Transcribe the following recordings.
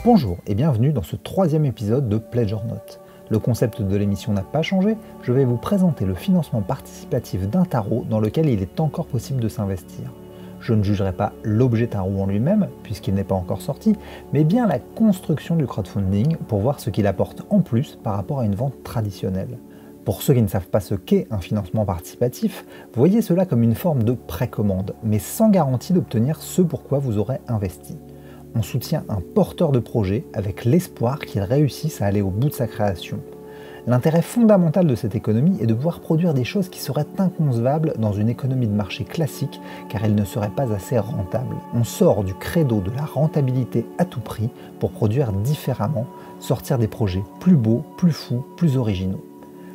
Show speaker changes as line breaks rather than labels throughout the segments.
Bonjour et bienvenue dans ce troisième épisode de Pledge or Not. Le concept de l'émission n'a pas changé, je vais vous présenter le financement participatif d'un tarot dans lequel il est encore possible de s'investir. Je ne jugerai pas l'objet tarot en lui-même, puisqu'il n'est pas encore sorti, mais bien la construction du crowdfunding pour voir ce qu'il apporte en plus par rapport à une vente traditionnelle. Pour ceux qui ne savent pas ce qu'est un financement participatif, voyez cela comme une forme de précommande, mais sans garantie d'obtenir ce pour quoi vous aurez investi. On soutient un porteur de projet avec l'espoir qu'il réussisse à aller au bout de sa création. L'intérêt fondamental de cette économie est de pouvoir produire des choses qui seraient inconcevables dans une économie de marché classique car elles ne seraient pas assez rentables. On sort du credo de la rentabilité à tout prix pour produire différemment, sortir des projets plus beaux, plus fous, plus originaux.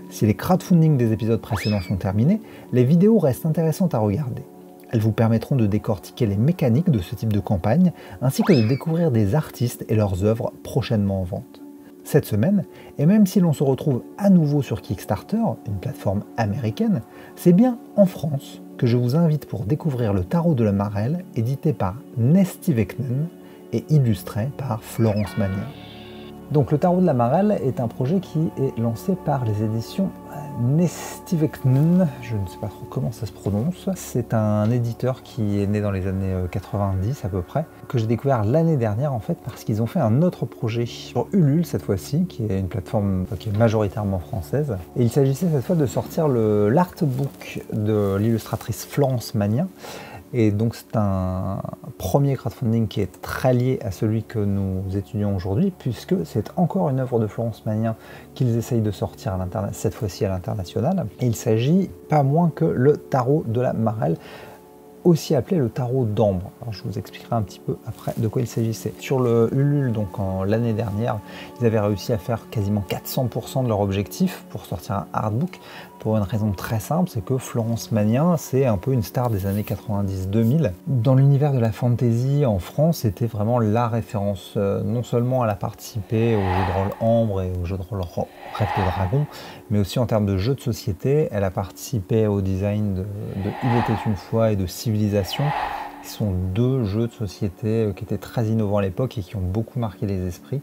Si les crowdfunding des épisodes précédents sont terminés, les vidéos restent intéressantes à regarder. Elles vous permettront de décortiquer les mécaniques de ce type de campagne, ainsi que de découvrir des artistes et leurs œuvres prochainement en vente. Cette semaine, et même si l'on se retrouve à nouveau sur Kickstarter, une plateforme américaine, c'est bien en France que je vous invite pour découvrir le tarot de la Marelle, édité par Nesty Veknen et illustré par Florence Magnin. Donc le tarot de la Marelle est un projet qui est lancé par les éditions Nesty Veknen, je ne sais pas trop comment ça se prononce. C'est un éditeur qui est né dans les années 90 à peu près, que j'ai découvert l'année dernière en fait parce qu'ils ont fait un autre projet sur Ulule cette fois-ci, qui est une plateforme qui est majoritairement française. Et il s'agissait cette fois de sortir l'artbook de l'illustratrice Florence Magnin. Et donc c'est un premier crowdfunding qui est très lié à celui que nous étudions aujourd'hui, puisque c'est encore une œuvre de Florence Magnin qu'ils essayent de sortir cette fois-ci à l'international. Et il s'agit pas moins que le tarot de la Marelle, aussi appelé le tarot d'ambre. Alors je vous expliquerai un petit peu après de quoi il s'agissait. Sur le Ulule, donc l'année dernière, ils avaient réussi à faire quasiment 400% de leur objectif pour sortir un artbook, pour une raison très simple, c'est que Florence Magnin, c'est un peu une star des années 90-2000. Dans l'univers de la fantasy en France, c'était vraiment la référence. Non seulement elle a participé au jeu de rôle Ambre et au jeu de rôle Rêve de Dragon, mais aussi en termes de jeux de société, elle a participé au design de Il était une fois et de Civilisation, qui sont deux jeux de société qui étaient très innovants à l'époque et qui ont beaucoup marqué les esprits.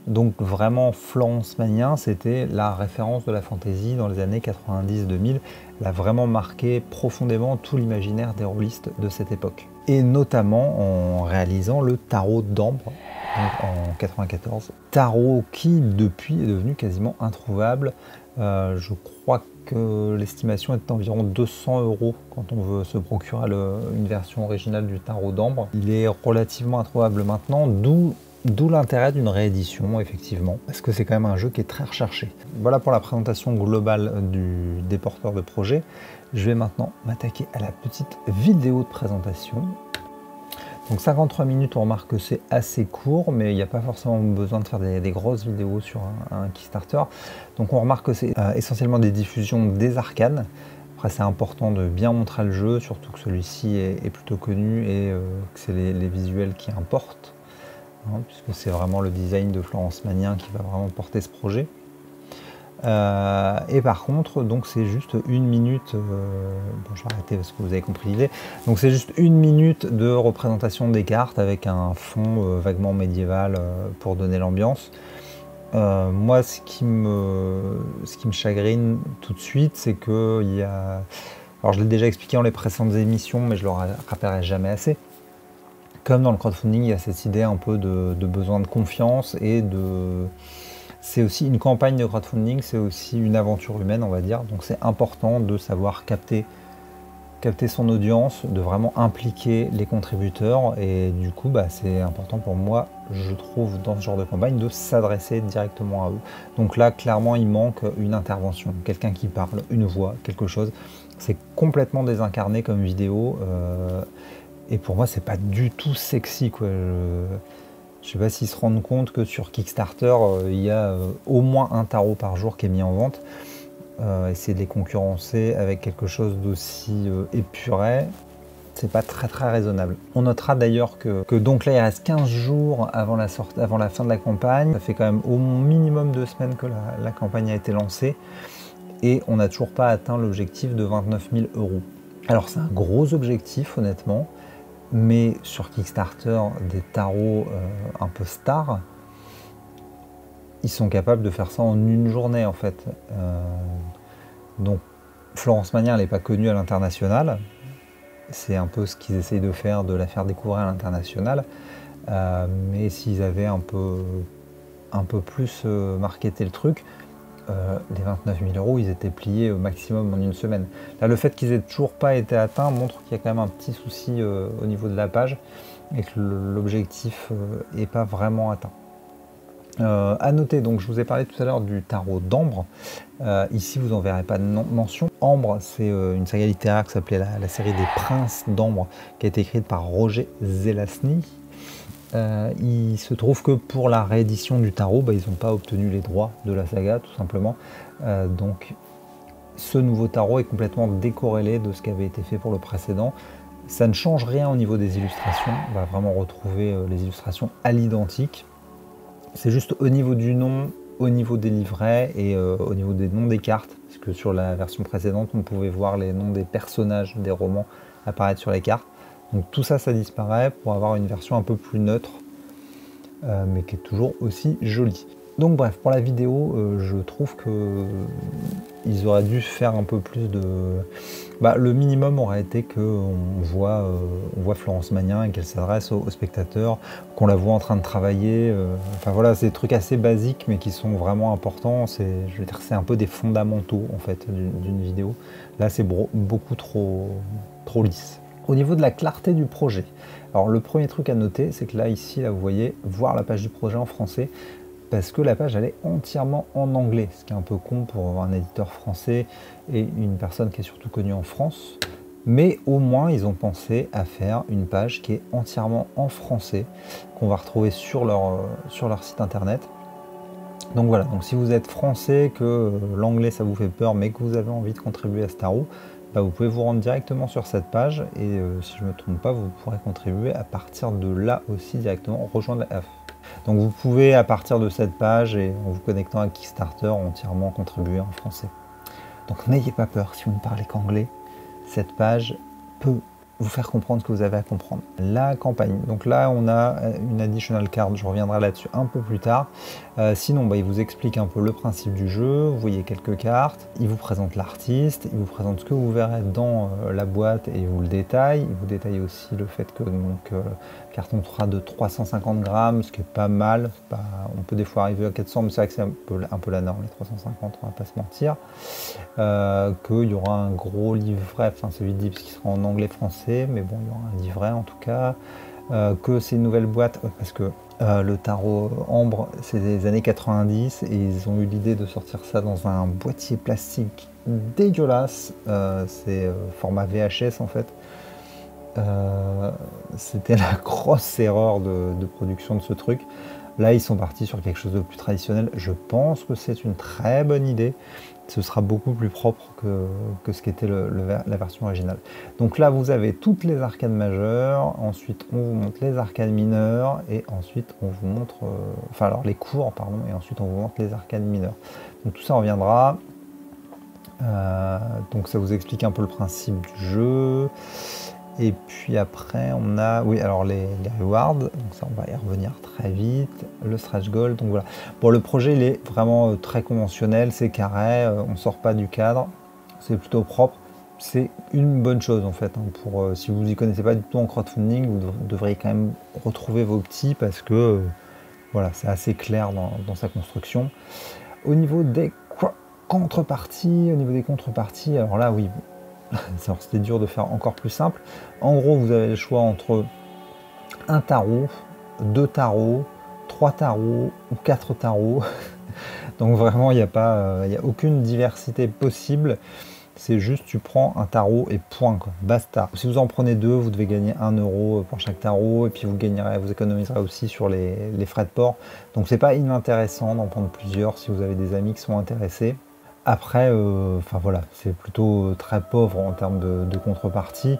Donc vraiment, Florence Magnin, c'était la référence de la fantasy dans les années 90-2000. Elle a vraiment marqué profondément tout l'imaginaire des rôlistes de cette époque. Et notamment en réalisant le tarot d'ambre, en 94. Tarot qui, depuis, est devenu quasiment introuvable. Je crois que l'estimation est d'environ 200 € quand on veut se procurer une version originale du tarot d'ambre. Il est relativement introuvable maintenant, d'où l'intérêt d'une réédition, effectivement, parce que c'est quand même un jeu qui est très recherché. Voilà pour la présentation globale des porteurs de projet. Je vais maintenant m'attaquer à la petite vidéo de présentation. Donc 53 minutes, on remarque que c'est assez court, mais il n'y a pas forcément besoin de faire des grosses vidéos sur un Kickstarter. Donc on remarque que c'est essentiellement des diffusions des arcanes. Après c'est important de bien montrer le jeu, surtout que celui-ci est plutôt connu et que c'est les visuels qui importent. Puisque c'est vraiment le design de Florence Magnin qui va vraiment porter ce projet. Et par contre, donc c'est juste une minute, bon je vais arrêter parce que vous avez compris l'idée, donc c'est juste une minute de représentation des cartes avec un fond vaguement médiéval pour donner l'ambiance. Moi ce qui me chagrine tout de suite, c'est que il y a, alors je l'ai déjà expliqué dans les précédentes émissions, mais je le rappellerai jamais assez. Comme dans le crowdfunding, il y a cette idée un peu de besoin de confiance et c'est aussi une campagne de crowdfunding, c'est aussi une aventure humaine, on va dire. Donc c'est important de savoir capter son audience, de vraiment impliquer les contributeurs. Et du coup, c'est important pour moi, je trouve, dans ce genre de campagne, de s'adresser directement à eux. Donc là, clairement, il manque une intervention, quelqu'un qui parle, une voix, quelque chose. C'est complètement désincarné comme vidéo. Et pour moi, c'est pas du tout sexy, quoi. Je sais pas s'ils se rendent compte que sur Kickstarter, il y a au moins un tarot par jour qui est mis en vente. Essayer de les concurrencer avec quelque chose d'aussi épuré, c'est pas très raisonnable. On notera d'ailleurs que donc là, il reste 15 jours avant la fin de la campagne. Ça fait quand même au minimum 2 semaines que la campagne a été lancée. Et on n'a toujours pas atteint l'objectif de 29 000 €. Alors c'est un gros objectif, honnêtement. Mais sur Kickstarter, des tarots un peu stars, ils sont capables de faire ça en une journée en fait. Donc Florence Magnin, elle n'est pas connue à l'international. C'est un peu ce qu'ils essayent de faire, de la faire découvrir à l'international. Mais s'ils avaient un peu plus marketé le truc, les 29 000 €, ils étaient pliés au maximum en une semaine. Là, le fait qu'ils aient toujours pas été atteints montre qu'il y a quand même un petit souci au niveau de la page et que l'objectif n'est pas vraiment atteint. À noter, donc je vous ai parlé tout à l'heure du tarot d'Ambre. Ici, vous n'en verrez pas de mention. Ambre, c'est une saga littéraire qui s'appelait la série des Princes d'Ambre, qui a été écrite par Roger Zelazny. Il se trouve que pour la réédition du tarot, ils n'ont pas obtenu les droits de la saga, tout simplement. Donc, ce nouveau tarot est complètement décorrélé de ce qui avait été fait pour le précédent. Ça ne change rien au niveau des illustrations. On va vraiment retrouver les illustrations à l'identique. C'est juste au niveau du nom, au niveau des livrets et au niveau des noms des cartes. Parce que sur la version précédente, on pouvait voir les noms des personnages des romans apparaître sur les cartes. Donc tout ça, ça disparaît pour avoir une version un peu plus neutre, mais qui est toujours aussi jolie. Donc bref, pour la vidéo, je trouve qu'ils auraient dû faire un peu plus de... le minimum aurait été qu'on voit Florence Magnin et qu'elle s'adresse aux spectateurs, qu'on la voit en train de travailler. Enfin voilà, c'est des trucs assez basiques, mais qui sont vraiment importants. Je veux dire, c'est un peu des fondamentaux en fait d'une vidéo. Là, c'est beaucoup trop lisse. Au niveau de la clarté du projet, alors le premier truc à noter, c'est que là, ici, vous voyez, voir la page du projet en français, parce que la page, elle est entièrement en anglais, ce qui est un peu con pour un éditeur français et une personne qui est surtout connue en France. Mais au moins, ils ont pensé à faire une page qui est entièrement en français, qu'on va retrouver sur leur site internet. Donc voilà, donc si vous êtes français, que l'anglais ça vous fait peur, mais que vous avez envie de contribuer à ce tarot, vous pouvez vous rendre directement sur cette page et si je ne me trompe pas, vous pourrez contribuer à partir de là aussi directement, rejoindre la F. Donc vous pouvez à partir de cette page et en vous connectant à Kickstarter entièrement contribuer en français. Donc n'ayez pas peur si vous ne parlez qu'anglais, cette page peut vous faire comprendre ce que vous avez à comprendre. La campagne, donc là on a une additional card, je reviendrai là-dessus un peu plus tard. Sinon il vous explique un peu le principe du jeu, vous voyez quelques cartes, il vous présente l'artiste, il vous présente ce que vous verrez dans la boîte et il vous le détaille. Il vous détaille aussi le fait que le carton sera de 350 grammes, ce qui est pas mal. On peut des fois arriver à 400, mais c'est vrai que c'est un peu la norme, les 350, on va pas se mentir. Qu'il y aura un gros livret, enfin celui de Dips qui sera en anglais-français, mais bon, il y aura un livret en tout cas. Que c'est une nouvelle boîte, parce que le tarot Ambre, c'est des années 90 et ils ont eu l'idée de sortir ça dans un boîtier plastique dégueulasse. C'est format VHS en fait. C'était la grosse erreur de production de ce truc. Là, ils sont partis sur quelque chose de plus traditionnel. Je pense que c'est une très bonne idée. Ce sera beaucoup plus propre que ce qu'était la version originale. Donc là, vous avez toutes les arcades majeures. Ensuite, on vous montre les arcades mineures. Et ensuite, on vous montre... les cours, pardon. Et ensuite, on vous montre les arcades mineures. Donc tout ça reviendra. Donc ça vous explique un peu le principe du jeu. Et puis après, on a, les rewards, donc ça on va y revenir très vite, le stretch goal, donc voilà. Bon, le projet il est vraiment très conventionnel, c'est carré, on sort pas du cadre, c'est plutôt propre, c'est une bonne chose en fait, si vous y connaissez pas du tout en crowdfunding, vous devriez quand même retrouver vos petits parce que c'est assez clair dans sa construction. Au niveau des contreparties, alors là oui, c'était dur de faire encore plus simple. En gros, vous avez le choix entre un tarot, 2 tarots, 3 tarots ou 4 tarots. Donc vraiment, il n'y a aucune diversité possible. C'est juste, tu prends un tarot et point, quoi. Basta. Si vous en prenez 2, vous devez gagner 1 € pour chaque tarot et puis vous économiserez aussi sur les frais de port. Donc c'est pas inintéressant d'en prendre plusieurs si vous avez des amis qui sont intéressés. Après, c'est plutôt très pauvre en termes de contrepartie.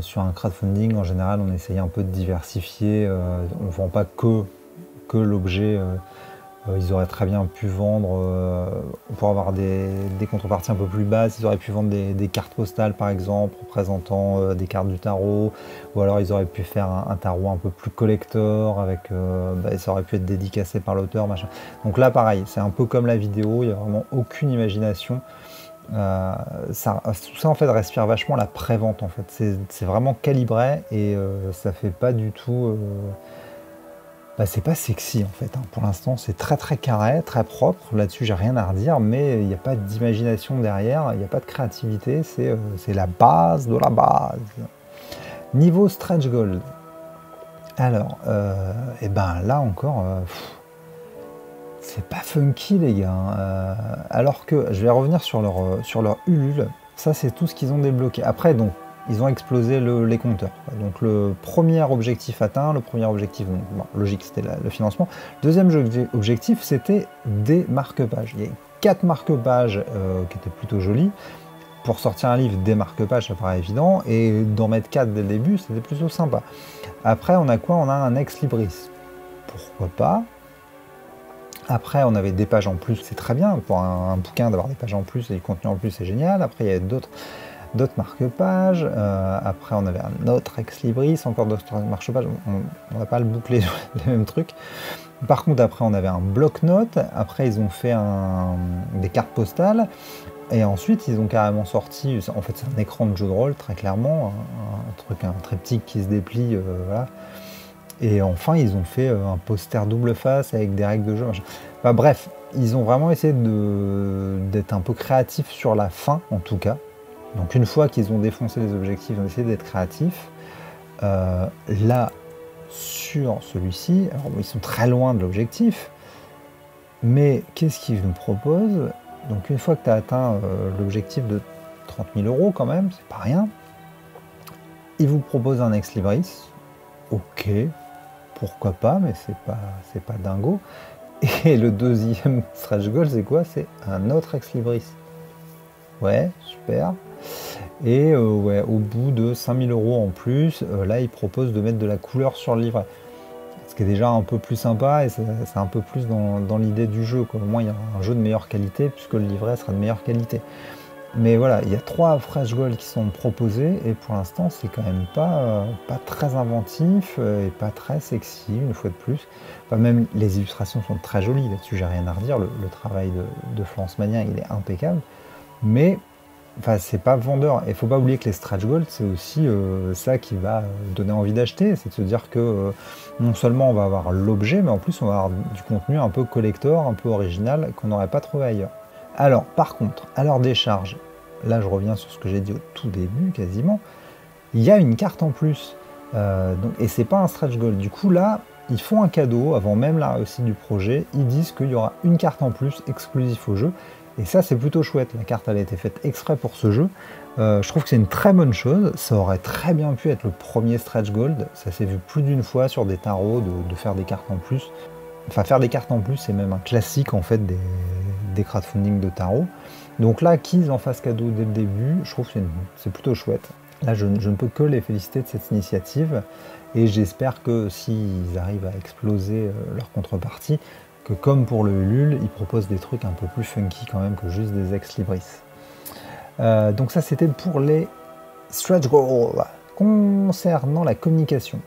Sur un crowdfunding, en général, on essaye un peu de diversifier. On ne vend pas que l'objet Ils auraient très bien pu vendre, pour avoir des contreparties un peu plus basses, ils auraient pu vendre des cartes postales par exemple, représentant des cartes du tarot, ou alors ils auraient pu faire un tarot un peu plus collector, avec, ça aurait pu être dédicacé par l'auteur, machin. Donc là pareil, c'est un peu comme la vidéo, il n'y a vraiment aucune imagination. Tout ça en fait respire vachement la pré-vente en fait, c'est vraiment calibré et ça fait pas du tout... c'est pas sexy en fait, hein. Pour l'instant c'est très très carré, très propre, là-dessus j'ai rien à redire, mais il n'y a pas d'imagination derrière, il n'y a pas de créativité, c'est la base de la base. Niveau stretch gold, alors, et ben là encore, c'est pas funky les gars, hein. Alors que, je vais revenir sur leur Ulule, ça c'est tout ce qu'ils ont débloqué. Après donc, ils ont explosé les compteurs. Donc le premier objectif atteint, le premier objectif, donc, bon, logique, c'était le financement. Deuxième objectif, c'était des marque-pages. Il y a 4 marque-pages qui étaient plutôt jolis. Pour sortir un livre, des marque-pages, ça paraît évident, et d'en mettre 4 dès le début, c'était plutôt sympa. Après, on a quoi? On a un ex-libris. Pourquoi pas? Après, on avait des pages en plus, c'est très bien. Pour un bouquin, d'avoir des pages en plus et du contenu en plus, c'est génial. Après, il y a d'autres marque-pages. Après, on avait un autre ex-libris, encore d'autres marque-pages. On va pas le boucler les mêmes trucs. Par contre, après, on avait un bloc-notes. Après, ils ont fait des cartes postales. Et ensuite, ils ont carrément sorti... En fait, c'est un écran de jeu de rôle, très clairement. Un triptyque qui se déplie, voilà. Et enfin, ils ont fait un poster double face avec des règles de jeu. Enfin, bref, ils ont vraiment essayé d'être un peu créatifs sur la fin, en tout cas. Donc une fois qu'ils ont défoncé les objectifs, ils ont essayé d'être créatifs. Là, sur celui-ci, alors ils sont très loin de l'objectif, mais qu'est-ce qu'ils nous proposent? Donc une fois que tu as atteint l'objectif de 30 000 € quand même, c'est pas rien, ils vous proposent un ex-libris. Ok, pourquoi pas, mais c'est pas dingo. Et le deuxième stretch goal, c'est quoi? C'est un autre ex-libris. Ouais, super. Et ouais, au bout de 5 000 € en plus, là, ils proposent de mettre de la couleur sur le livret. Ce qui est déjà un peu plus sympa et c'est un peu plus dans l'idée du jeu, quoi. Au moins, il y a un jeu de meilleure qualité puisque le livret sera de meilleure qualité. Mais voilà, il y a 3 fresh goals qui sont proposés et pour l'instant c'est quand même pas très inventif et pas très sexy une fois de plus. Enfin, même les illustrations sont très jolies, là-dessus j'ai rien à redire, le travail de Florence Magnin il est impeccable, mais enfin, c'est pas vendeur. Et faut pas oublier que les stretch goals c'est aussi ça qui va donner envie d'acheter, c'est de se dire que non seulement on va avoir l'objet, mais en plus on va avoir du contenu un peu collector, un peu original qu'on n'aurait pas trouvé ailleurs. Alors, par contre, à leur décharge, là je reviens sur ce que j'ai dit au tout début quasiment, il y a une carte en plus, et c'est pas un stretch goal. Du coup là, ils font un cadeau avant même la réussite du projet, ils disent qu'il y aura une carte en plus exclusif au jeu, et ça c'est plutôt chouette, la carte elle a été faite exprès pour ce jeu, je trouve que c'est une très bonne chose, ça aurait très bien pu être le premier stretch gold, ça s'est vu plus d'une fois sur des tarots de faire des cartes en plus. Enfin, faire des cartes en plus, c'est même un classique en fait des crowdfunding de tarot. Donc là, qu'ils en fassent cadeau dès le début, je trouve que c'est plutôt chouette. Là, je ne peux que les féliciter de cette initiative et j'espère que s'ils arrivent à exploser leur contrepartie, que comme pour le Ulule, ils proposent des trucs un peu plus funky quand même que juste des ex-libris. Donc ça, c'était pour les stretch goals. Concernant la communication.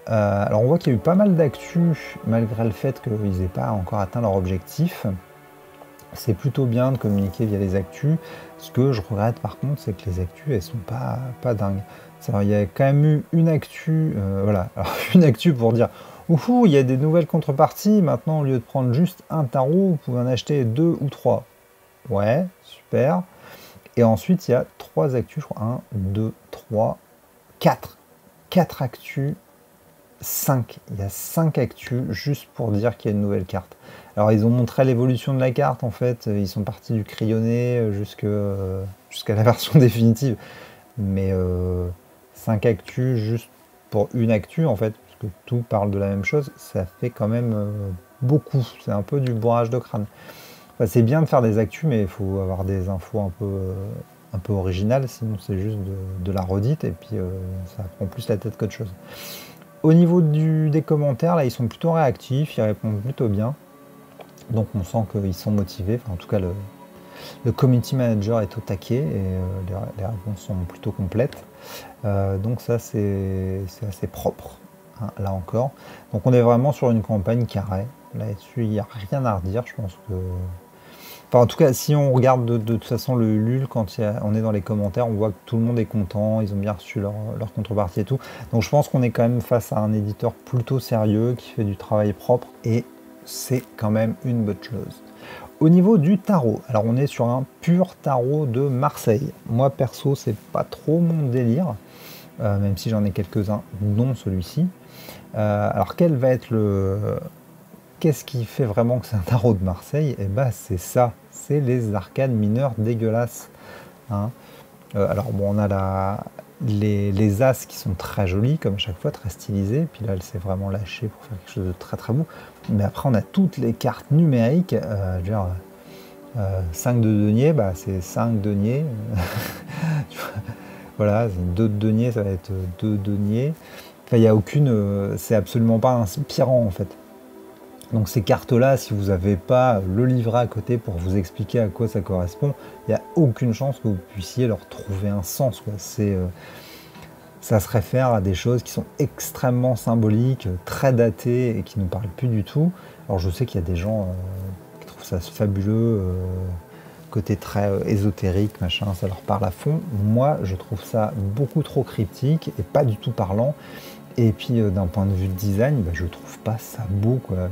Alors on voit qu'il y a eu pas mal d'actu malgré le fait qu'ils n'aient pas encore atteint leur objectif. C'est plutôt bien de communiquer via les actus. Ce que je regrette par contre, c'est que les actus elles sont pas dingues. Il y a quand même eu une actu, voilà, alors, une actu pour dire ouhou, il y a des nouvelles contreparties. Maintenant, au lieu de prendre juste un tarot, vous pouvez en acheter 2 ou 3. Ouais, super. Et ensuite, il y a 3 actus, je crois. 1, 2, 3, 4. 4 actus. 5. Il y a 5 actus juste pour dire qu'il y a une nouvelle carte. Alors ils ont montré l'évolution de la carte en fait, ils sont partis du crayonné jusqu'à la version définitive. Mais 5 actus juste pour une actu en fait, parce que tout parle de la même chose, ça fait quand même beaucoup. C'est un peu du bourrage de crâne. Enfin, c'est bien de faire des actus, mais il faut avoir des infos un peu originales, sinon c'est juste de la redite et puis ça prend plus la tête qu'autre chose. Au niveau des commentaires, là, ils sont plutôt réactifs, ils répondent plutôt bien. Donc on sent qu'ils sont motivés, enfin, en tout cas le community manager est au taquet et les réponses sont plutôt complètes. Donc ça c'est assez propre, hein, là encore. Donc on est vraiment sur une campagne carrée. Là-dessus, il n'y a rien à redire, je pense que... Enfin, en tout cas, si on regarde de toute façon le Ulule, quand on est dans les commentaires, on voit que tout le monde est content, ils ont bien reçu leur contrepartie et tout. Donc je pense qu'on est quand même face à un éditeur plutôt sérieux, qui fait du travail propre, et c'est quand même une bonne chose. Au niveau du tarot, alors on est sur un pur tarot de Marseille. Moi perso, c'est pas trop mon délire, même si j'en ai quelques-uns, dont celui-ci. Alors quel va être Qu'est-ce qui fait vraiment que c'est un tarot de Marseille? Eh ben c'est ça, c'est les arcades mineures dégueulasses, hein. Alors bon, on a les as qui sont très jolis, comme à chaque fois, très stylisés. Puis là, elle s'est vraiment lâchée pour faire quelque chose de très très beau. Mais après, on a toutes les cartes numériques. 5 de denier, bah, c'est 5 deniers. Voilà, 2 de denier, ça va être 2 deniers. Enfin, il n'y a aucune... c'est absolument pas inspirant, en fait. Donc ces cartes-là, si vous n'avez pas le livret à côté pour vous expliquer à quoi ça correspond, il n'y a aucune chance que vous puissiez leur trouver un sens, quoi. Ça se réfère à des choses qui sont extrêmement symboliques, très datées et qui ne nous parlent plus du tout. Alors je sais qu'il y a des gens qui trouvent ça fabuleux, côté très ésotérique, machin, ça leur parle à fond. Moi, je trouve ça beaucoup trop cryptique et pas du tout parlant. Et puis d'un point de vue de design, bah, je trouve pas ça beau, quoi.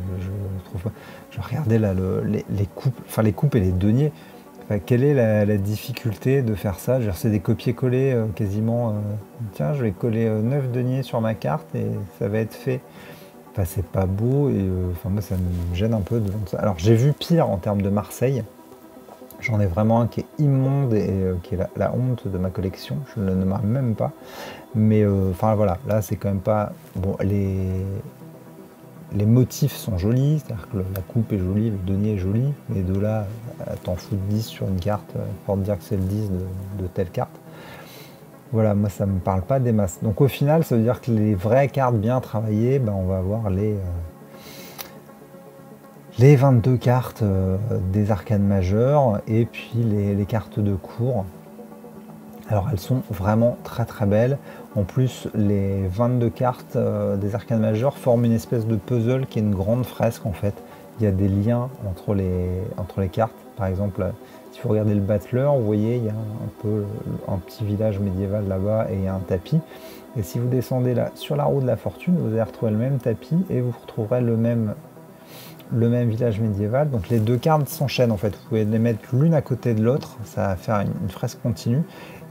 Je regardais là les coupes et les deniers. Enfin, quelle est la difficulté de faire ça? C'est des copier-coller quasiment. Tiens, je vais coller 9 deniers sur ma carte et ça va être fait. Enfin, c'est pas beau et enfin, moi ça me gêne un peu devant ça. Alors j'ai vu pire en termes de Marseille. J'en ai vraiment un qui est immonde et qui est la honte de ma collection. Je ne le nommerai même pas. Mais enfin voilà, là c'est quand même pas... Bon, les motifs sont jolis, c'est-à-dire que la coupe est jolie, le denier est joli, mais de là, t'en fous de 10 sur une carte pour te dire que c'est le 10 de telle carte. Voilà, moi ça me parle pas des masses. Donc au final, ça veut dire que les vraies cartes bien travaillées, ben, on va avoir les 22 cartes des arcanes majeures et puis les cartes de cours. Alors elles sont vraiment très très belles. En plus, les 22 cartes des arcanes majeures forment une espèce de puzzle qui est une grande fresque en fait. Il y a des liens entre les cartes. Par exemple, si vous regardez le battleur, vous voyez, il y a un petit village médiéval là-bas et il y a un tapis. Et si vous descendez là sur la roue de la fortune, vous allez retrouver le même tapis et vous retrouverez le même village médiéval. Donc les deux cartes s'enchaînent en fait. Vous pouvez les mettre l'une à côté de l'autre, ça va faire une fresque continue.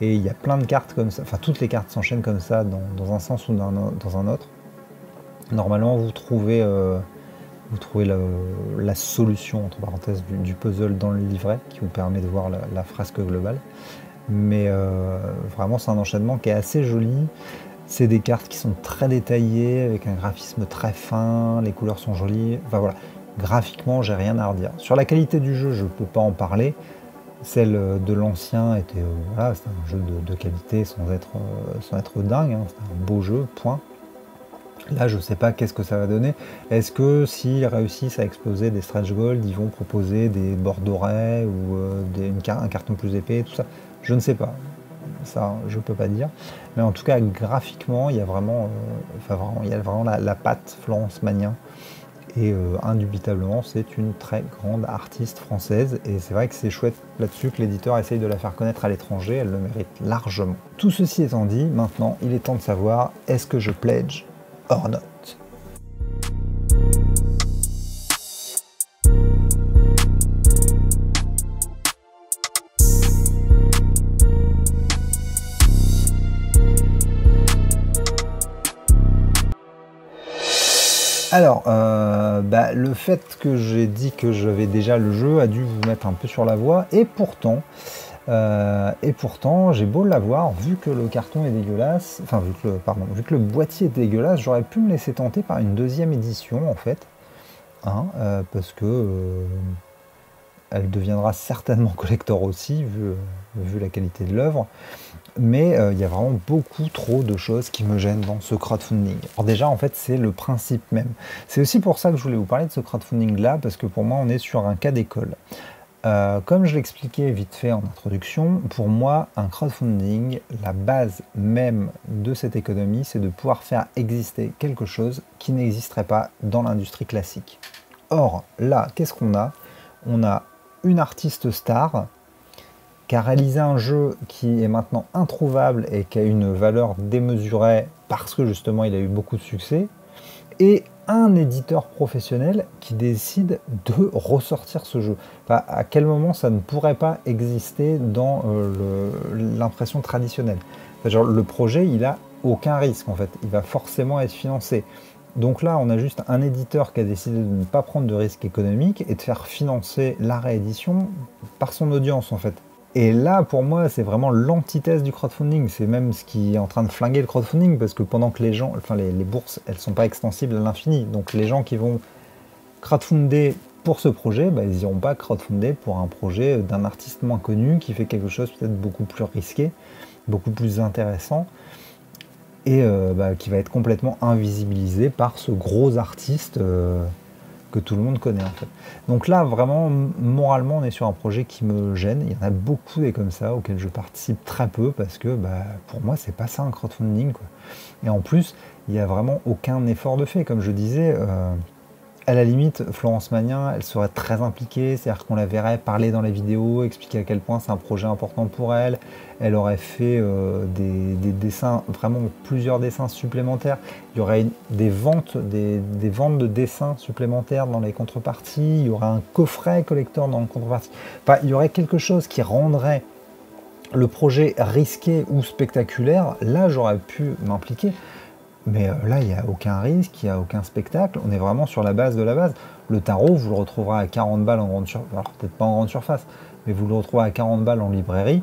Et il y a plein de cartes comme ça, enfin toutes les cartes s'enchaînent comme ça dans un sens ou dans un autre. Normalement vous trouvez la solution entre parenthèses du puzzle dans le livret qui vous permet de voir la fresque globale. Mais vraiment c'est un enchaînement qui est assez joli. C'est des cartes qui sont très détaillées, avec un graphisme très fin, les couleurs sont jolies. Enfin voilà, graphiquement j'ai rien à redire. Sur la qualité du jeu, je ne peux pas en parler. Celle de l'ancien était voilà, c'était un jeu de qualité sans être dingue, hein. C'était un beau jeu, point. Là, je ne sais pas qu'est-ce que ça va donner. Est-ce que s'ils réussissent à exploser des stretch gold, ils vont proposer des bords dorés ou un carton plus épais, tout ça? Je ne sais pas. Ça, je ne peux pas dire. Mais en tout cas, graphiquement, il y a vraiment, la patte Florence Magnin. Et indubitablement, c'est une très grande artiste française. Et c'est vrai que c'est chouette là-dessus que l'éditeur essaye de la faire connaître à l'étranger. Elle le mérite largement. Tout ceci étant dit, maintenant, il est temps de savoir, est-ce que je pledge or not? Alors, le fait que j'ai dit que j'avais déjà le jeu a dû vous mettre un peu sur la voie, et pourtant j'ai beau l'avoir, vu que le carton est dégueulasse, enfin vu que le boîtier est dégueulasse, j'aurais pu me laisser tenter par une deuxième édition en fait, hein, parce que elle deviendra certainement collector aussi, vu la qualité de l'œuvre. Mais il y a vraiment beaucoup trop de choses qui me gênent dans ce crowdfunding. Alors déjà, en fait, c'est le principe même. C'est aussi pour ça que je voulais vous parler de ce crowdfunding-là, parce que pour moi, on est sur un cas d'école. Comme je l'expliquais vite fait en introduction, pour moi, un crowdfunding, la base même de cette économie, c'est de pouvoir faire exister quelque chose qui n'existerait pas dans l'industrie classique. Or, là, qu'est-ce qu'on a? On a une artiste star qui a réalisé un jeu qui est maintenant introuvable et qui a une valeur démesurée parce que justement il a eu beaucoup de succès, et un éditeur professionnel qui décide de ressortir ce jeu. Enfin, à quel moment ça ne pourrait pas exister dans l'impression traditionnelle? Enfin, genre, le projet, il a aucun risque en fait, il va forcément être financé. Donc là, on a juste un éditeur qui a décidé de ne pas prendre de risque économique et de faire financer la réédition par son audience en fait. Et là, pour moi, c'est vraiment l'antithèse du crowdfunding. C'est même ce qui est en train de flinguer le crowdfunding, parce que pendant que les gens, enfin les bourses, elles sont pas extensibles à l'infini. Donc les gens qui vont crowdfunder pour ce projet, bah, ils n'iront pas crowdfunder pour un projet d'un artiste moins connu, qui fait quelque chose peut-être beaucoup plus risqué, beaucoup plus intéressant, et qui va être complètement invisibilisé par ce gros artiste que tout le monde connaît en fait. Donc là, vraiment, moralement, on est sur un projet qui me gêne. Il y en a beaucoup des comme ça, auxquels je participe très peu, parce que pour moi, c'est pas ça un crowdfunding, quoi. Et en plus, il n'y a vraiment aucun effort de fait. Comme je disais, à la limite, Florence Magnin, elle serait très impliquée, c'est-à-dire qu'on la verrait parler dans les vidéos, expliquer à quel point c'est un projet important pour elle. Elle aurait fait des dessins, vraiment plusieurs dessins supplémentaires. Il y aurait des ventes de dessins supplémentaires dans les contreparties. Il y aurait un coffret collector dans le contrepartie. Enfin, il y aurait quelque chose qui rendrait le projet risqué ou spectaculaire. Là, j'aurais pu m'impliquer. Mais là, il n'y a aucun risque, il n'y a aucun spectacle. On est vraiment sur la base de la base. Le tarot, vous le retrouverez à 40 balles en grande surface. Alors, peut-être pas en grande surface, mais vous le retrouvez à 40 balles en librairie.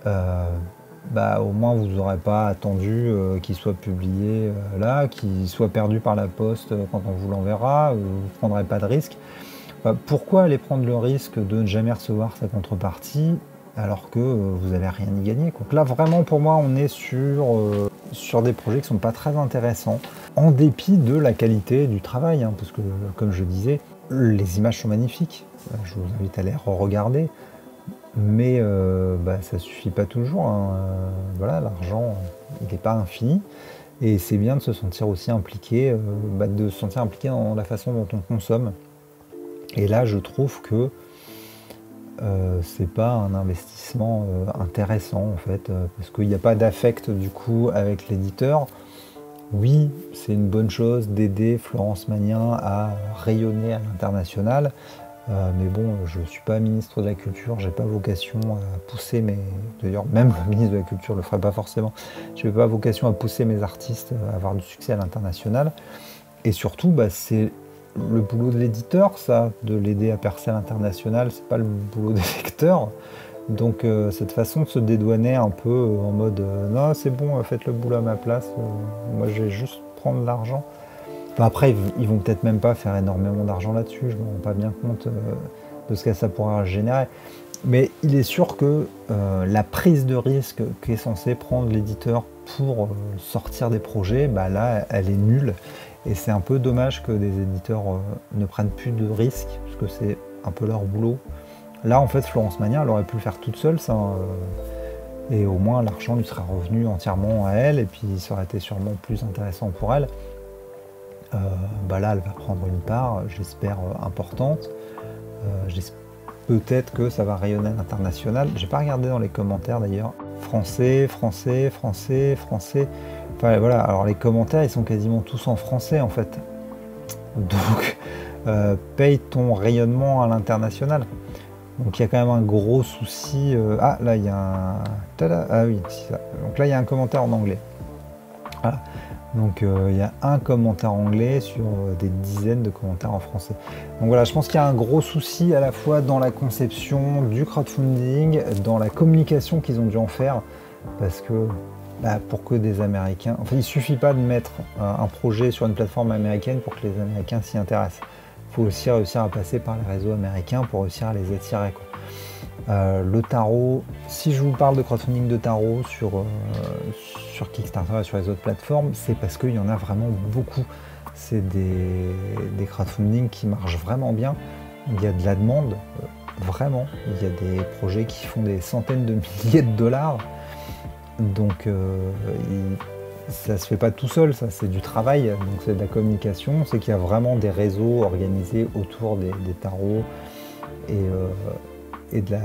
Au moins, vous n'aurez pas attendu qu'il soit publié là, qu'il soit perdu par la poste quand on vous l'enverra. Vous ne prendrez pas de risque. Pourquoi aller prendre le risque de ne jamais recevoir sa contrepartie alors que vous n'allez rien y gagner, quoi. Donc là, vraiment, pour moi, on est sur des projets qui sont pas très intéressants, en dépit de la qualité du travail, hein, parce que, comme je disais, les images sont magnifiques. Je vous invite à les re-regarder, mais ça suffit pas toujours, hein. Voilà, l'argent, il n'est pas infini, et c'est bien de se sentir aussi impliqué, dans la façon dont on consomme. Et là, je trouve que c'est pas un investissement intéressant en fait, parce qu'il n'y a pas d'affect du coup avec l'éditeur. Oui, c'est une bonne chose d'aider Florence Magnin à rayonner à l'international, mais bon, je ne suis pas ministre de la Culture, j'ai pas vocation à pousser D'ailleurs, même le ministre de la Culture le ferait pas forcément. Je n'ai pas vocation à pousser mes artistes à avoir du succès à l'international. Et surtout, c'est le boulot de l'éditeur, ça, de l'aider à percer à l'international, c'est pas le boulot des lecteurs. Donc cette façon de se dédouaner un peu en mode non, c'est bon, faites le boulot à ma place, moi je vais juste prendre l'argent. Enfin, après, ils vont peut-être même pas faire énormément d'argent là-dessus, je me rends pas bien compte de ce que ça pourra générer. Mais il est sûr que la prise de risque qu'est censé prendre l'éditeur pour sortir des projets, là, elle est nulle. Et c'est un peu dommage que des éditeurs ne prennent plus de risques, parce que c'est un peu leur boulot. Là, en fait, Florence Magnin, elle aurait pu le faire toute seule, ça, et au moins l'argent lui serait revenu entièrement à elle, et puis ça aurait été sûrement plus intéressant pour elle. Là, elle va prendre une part, j'espère, importante. Peut-être que ça va rayonner à l'international. J'ai pas regardé dans les commentaires d'ailleurs. Français. Enfin, voilà, alors les commentaires, ils sont quasiment tous en français en fait. Donc, paye ton rayonnement à l'international. Donc il y a quand même un gros souci. Ah, là, il y a un... Tada, ah oui, c'est ça. Donc là, il y a un commentaire en anglais. Voilà. Donc il y a un commentaire anglais sur des dizaines de commentaires en français. Donc voilà, je pense qu'il y a un gros souci à la fois dans la conception du crowdfunding, dans la communication qu'ils ont dû en faire, parce que pour que des Américains... Enfin, il suffit pas de mettre un projet sur une plateforme américaine pour que les Américains s'y intéressent. faut aussi réussir à passer par les réseaux américains pour réussir à les attirer, quoi. Le tarot, si je vous parle de crowdfunding de tarot sur Kickstarter et sur les autres plateformes, c'est parce qu'il y en a vraiment beaucoup. C'est des crowdfunding qui marchent vraiment bien. Il y a de la demande, vraiment. Il y a des projets qui font des centaines de milliers de dollars. Donc ça se fait pas tout seul, ça c'est du travail, donc c'est de la communication. C'est qu'il y a vraiment des réseaux organisés autour des tarots et de la,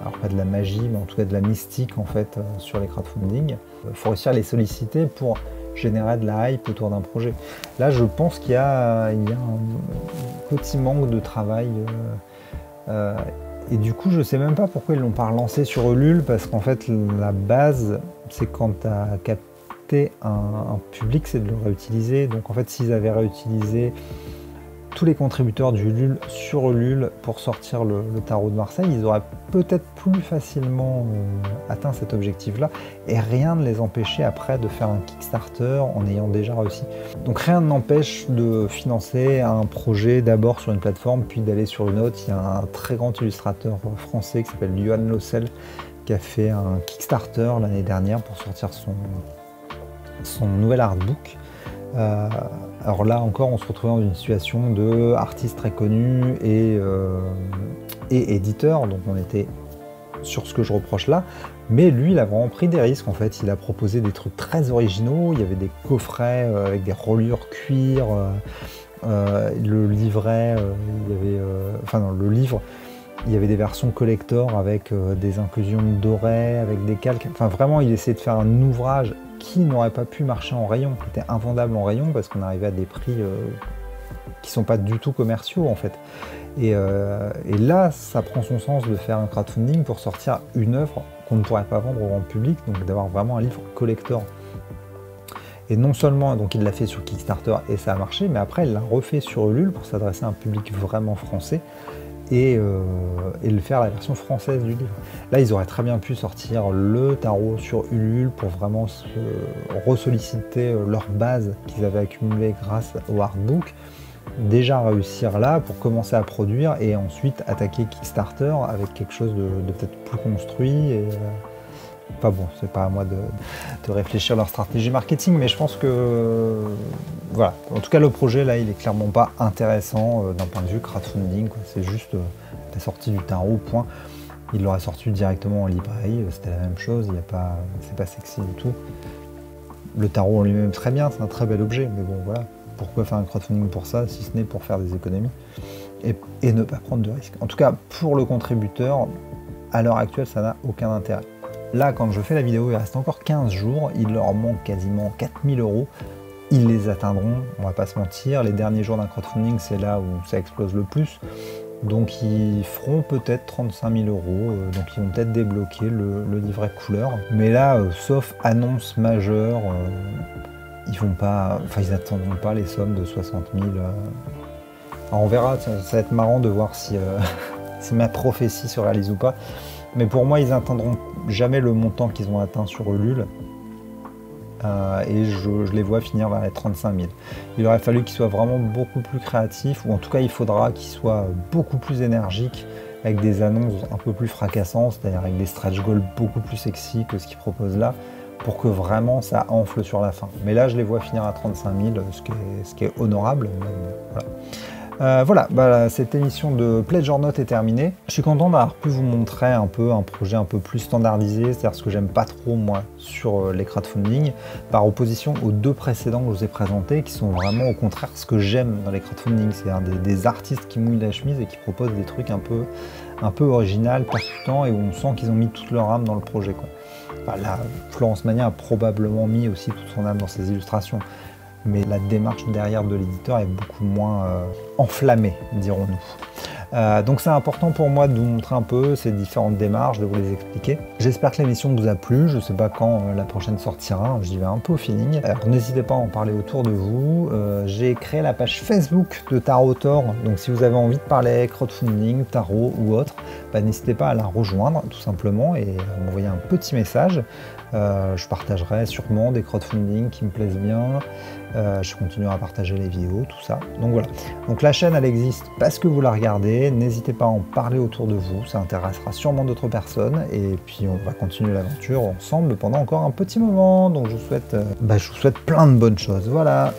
alors pas de la magie, mais en tout cas de la mystique en fait sur les crowdfunding. Il faut réussir à les solliciter pour générer de la hype autour d'un projet. Là, je pense qu'il y a un petit manque de travail. Et du coup, je sais même pas pourquoi ils l'ont pas relancé sur Ulule, parce qu'en fait, la base, c'est quand tu as capté un public, c'est de le réutiliser. Donc en fait, s'ils avaient réutilisé tous les contributeurs du Ulule sur Ulule pour sortir le tarot de Marseille, ils auraient peut-être plus facilement atteint cet objectif-là, et rien ne les empêchait après de faire un Kickstarter en ayant déjà réussi. Donc rien n'empêche de financer un projet d'abord sur une plateforme, puis d'aller sur une autre. Il y a un très grand illustrateur français qui s'appelle Johan Lossel, qui a fait un Kickstarter l'année dernière pour sortir son nouvel artbook. Alors là encore, on se retrouvait dans une situation de artiste très connu et éditeur, donc on était sur ce que je reproche là, mais lui il a vraiment pris des risques en fait. Il a proposé des trucs très originaux. Il y avait des coffrets avec des reliures cuir, le livret, il y avait, enfin non, le livre, il y avait des versions collector avec des inclusions dorées, avec des calques. Enfin vraiment, il essayait de faire un ouvrage qui n'aurait pas pu marcher en rayon, qui était invendable en rayon, parce qu'on arrivait à des prix qui sont pas du tout commerciaux en fait. Et là, ça prend son sens de faire un crowdfunding pour sortir une œuvre qu'on ne pourrait pas vendre au grand public, donc d'avoir vraiment un livre collector. Et non seulement donc il l'a fait sur Kickstarter et ça a marché, mais après il l'a refait sur Ulule pour s'adresser à un public vraiment français. Et le faire la version française du livre. Là, ils auraient très bien pu sortir le tarot sur Ulule pour vraiment ressolliciter leur base qu'ils avaient accumulée grâce au artbook, déjà réussir là pour commencer à produire et ensuite attaquer Kickstarter avec quelque chose de peut-être plus construit. Enfin bon, c'est pas à moi de réfléchir leur stratégie marketing, mais je pense que voilà. En tout cas, le projet là, il est clairement pas intéressant d'un point de vue crowdfunding, quoi. C'est juste la sortie du tarot, point. Il l'aurait sorti directement en librairie, c'était la même chose. Il y a pas, c'est pas sexy du tout. Le tarot en lui-même très bien, c'est un très bel objet, mais bon voilà. Pourquoi faire un crowdfunding pour ça, si ce n'est pour faire des économies et ne pas prendre de risques. En tout cas, pour le contributeur, à l'heure actuelle, ça n'a aucun intérêt. Là, quand je fais la vidéo, il reste encore 15 jours, il leur manque quasiment 4000 €. Ils les atteindront, on va pas se mentir. Les derniers jours d'un crowdfunding, c'est là où ça explose le plus. Donc ils feront peut-être 35 000 €, donc ils vont peut-être débloquer le livret couleur. Mais là, sauf annonce majeure, ils vont pas, enfin ils n'attendront pas les sommes de 60 000. Alors on verra, ça va être marrant de voir si, si ma prophétie se réalise ou pas. Mais pour moi, ils n'atteindront jamais le montant qu'ils ont atteint sur Ulule. Et je les vois finir vers les 35 000. Il aurait fallu qu'ils soient vraiment beaucoup plus créatifs, ou en tout cas, il faudra qu'ils soient beaucoup plus énergiques, avec des annonces un peu plus fracassantes, c'est-à-dire avec des stretch goals beaucoup plus sexy que ce qu'ils proposent là, pour que vraiment ça enfle sur la fin. Mais là, je les vois finir à 35 000, ce qui est honorable. Voilà. Voilà, cette émission de Pledge or Not est terminée. Je suis content d'avoir pu vous montrer un peu un projet un peu plus standardisé, c'est-à-dire ce que j'aime pas trop moi sur les crowdfunding, par opposition aux deux précédents que je vous ai présentés, qui sont vraiment au contraire ce que j'aime dans les crowdfunding, c'est-à-dire des artistes qui mouillent la chemise et qui proposent des trucs un peu original, percutant, et où on sent qu'ils ont mis toute leur âme dans le projet, quoi. Enfin, là, Florence Magnin a probablement mis aussi toute son âme dans ses illustrations, mais la démarche derrière de l'éditeur est beaucoup moins enflammée, dirons-nous. Donc c'est important pour moi de vous montrer un peu ces différentes démarches, de vous les expliquer. J'espère que l'émission vous a plu, je ne sais pas quand la prochaine sortira, j'y vais un peu au feeling. Alors n'hésitez pas à en parler autour de vous. J'ai créé la page Facebook de Tarotor, donc si vous avez envie de parler crowdfunding, tarot ou autre, n'hésitez pas à la rejoindre tout simplement et à m'envoyer un petit message. Je partagerai sûrement des crowdfunding qui me plaisent bien Je continuerai à partager les vidéos, tout ça. Donc voilà. Donc la chaîne, elle existe parce que vous la regardez. N'hésitez pas à en parler autour de vous. Ça intéressera sûrement d'autres personnes. Et puis on va continuer l'aventure ensemble pendant encore un petit moment. Donc je vous souhaite plein de bonnes choses. Voilà.